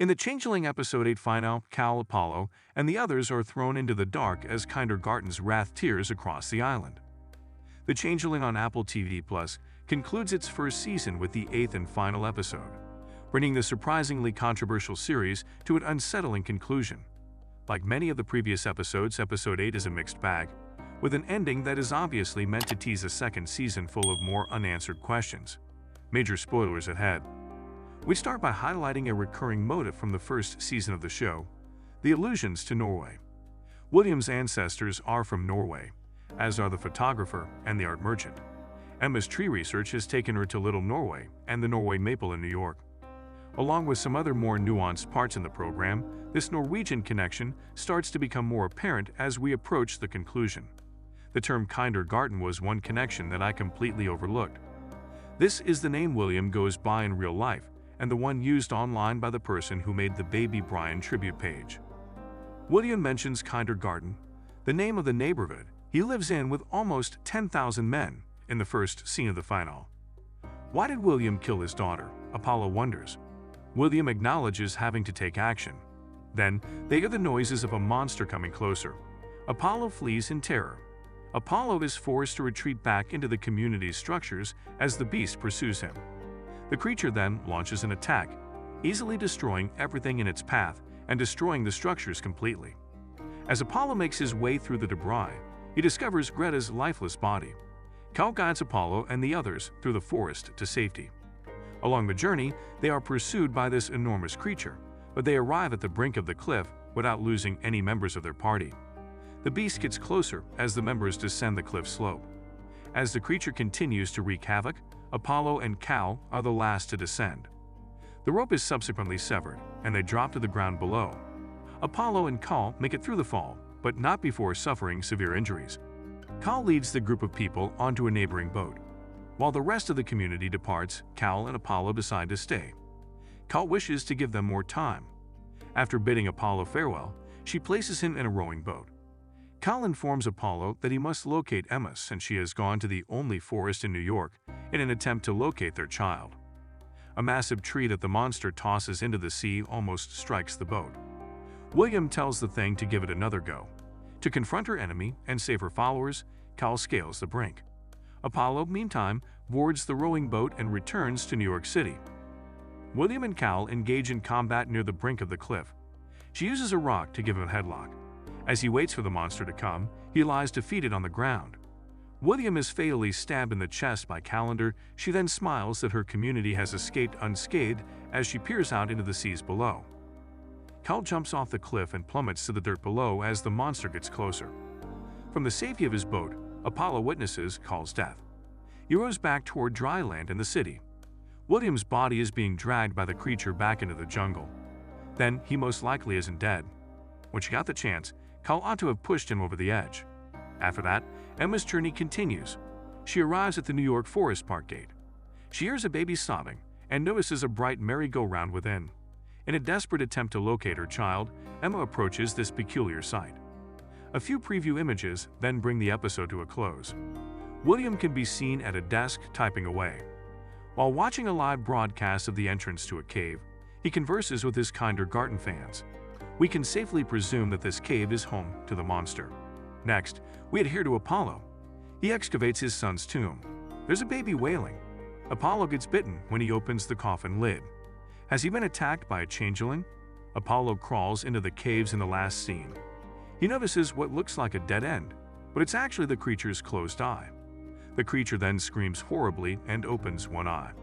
In the Changeling Episode 8 final, Cal, Apollo, and the others are thrown into the dark as Kindergarten's wrath tears across the island. The Changeling on Apple TV Plus concludes its first season with the 8th and final episode, bringing the surprisingly controversial series to an unsettling conclusion. Like many of the previous episodes, Episode 8 is a mixed bag, with an ending that is obviously meant to tease a second season full of more unanswered questions. Major spoilers ahead. We start by highlighting a recurring motive from the first season of the show: the allusions to Norway. William's ancestors are from Norway, as are the photographer and the art merchant. Emma's tree research has taken her to Little Norway and the Norway maple in New York. Along with some other more nuanced parts in the program, this Norwegian connection starts to become more apparent as we approach the conclusion. The term Kindergarten was one connection that I completely overlooked. This is the name William goes by in real life, and the one used online by the person who made the Baby Brian tribute page. William mentions Kindergarten, the name of the neighborhood he lives in with almost 10,000 men, in the first scene of the final. Why did William kill his daughter? Apollo wonders. William acknowledges having to take action. Then, they hear the noises of a monster coming closer. Apollo flees in terror. Apollo is forced to retreat back into the community's structures as the beast pursues him. The creature then launches an attack, easily destroying everything in its path and destroying the structures completely. As Apollo makes his way through the debris, he discovers Greta's lifeless body. Cal guides Apollo and the others through the forest to safety. Along the journey, they are pursued by this enormous creature, but they arrive at the brink of the cliff without losing any members of their party. The beast gets closer as the members descend the cliff slope. As the creature continues to wreak havoc, Apollo and Cal are the last to descend. The rope is subsequently severed, and they drop to the ground below. Apollo and Cal make it through the fall, but not before suffering severe injuries. Cal leads the group of people onto a neighboring boat. While the rest of the community departs, Cal and Apollo decide to stay. Cal wishes to give them more time. After bidding Apollo farewell, she places him in a rowing boat. Cal informs Apollo that he must locate Emma since she has gone to the only forest in New York in an attempt to locate their child. A massive tree that the monster tosses into the sea almost strikes the boat. William tells the thing to give it another go. To confront her enemy and save her followers, Cal scales the brink. Apollo, meantime, boards the rowing boat and returns to New York City. William and Cal engage in combat near the brink of the cliff. She uses a rock to give him a headlock. As he waits for the monster to come, he lies defeated on the ground. William is fatally stabbed in the chest by Calendar. She then smiles that her community has escaped unscathed as she peers out into the seas below. Cal jumps off the cliff and plummets to the dirt below as the monster gets closer. From the safety of his boat, Apollo witnesses Cal's death. He rows back toward dry land in the city. William's body is being dragged by the creature back into the jungle. Then he most likely isn't dead. When she got the chance, Cal ought to have pushed him over the edge. After that, Emma's journey continues. She arrives at the New York Forest Park gate. She hears a baby sobbing and notices a bright merry-go-round within. In a desperate attempt to locate her child, Emma approaches this peculiar sight. A few preview images then bring the episode to a close. William can be seen at a desk typing away. While watching a live broadcast of the entrance to a cave, he converses with his Kindergarten fans. We can safely presume that this cave is home to the monster. Next, we adhere to Apollo. He excavates his son's tomb. There's a baby wailing. Apollo gets bitten when he opens the coffin lid. Has he been attacked by a changeling? Apollo crawls into the caves in the last scene. He notices what looks like a dead end, but it's actually the creature's closed eye. The creature then screams horribly and opens one eye.